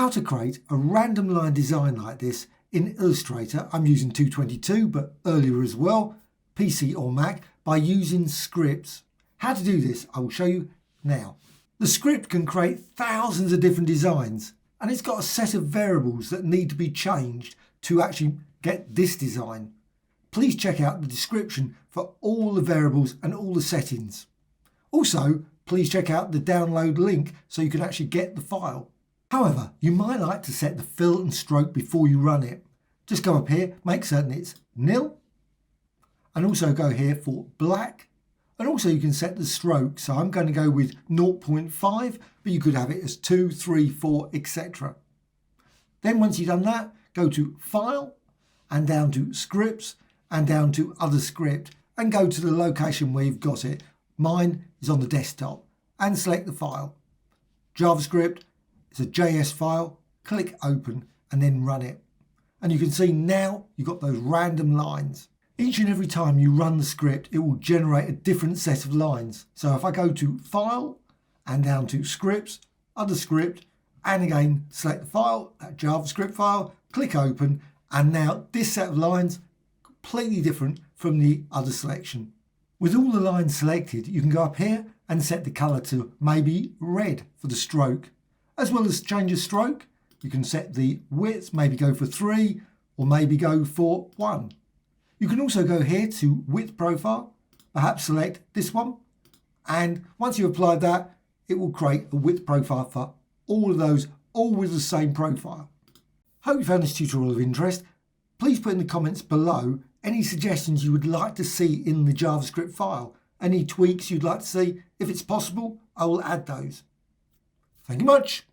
How to create a random line design like this in Illustrator. I'm using 222, but earlier as well, PC or Mac, by using scripts. How to do this, I will show you now. The script can create thousands of different designs, and it's got a set of variables that need to be changed to actually get this design. Please check out the description for all the variables and all the settings. Also, please check out the download link so you can actually get the file. However, you might like to set the fill and stroke before you run it. Just go up here, make certain it's nil, and also go here for black. And also you can set the stroke, so I'm going to go with 0.5, but you could have it as 2, 3, 4, etc. Then once you've done that, go to File, and down to Scripts, and down to Other Script, and go to the location where you've got it. Mine is on the desktop, and select the file. JavaScript, it's a JS file, click Open, and then run it. And you can see now you've got those random lines. Each and every time you run the script, it will generate a different set of lines. So if I go to File and down to Scripts, Other Script, and again select the file, that JavaScript file, click Open, and now this set of lines completely different from the other selection. With all the lines selected, you can go up here and set the color to maybe red for the stroke. As well as change the stroke, you can set the width, maybe go for 3 or maybe go for 1. You can also go here to width profile, perhaps select this one, and once you've applied that, it will create a width profile for all of those, all with the same profile. Hope you found this tutorial of interest. Please put in the comments below any suggestions you would like to see in the JavaScript file, any tweaks you'd like to see. If it's possible, I will add those. Thank you much.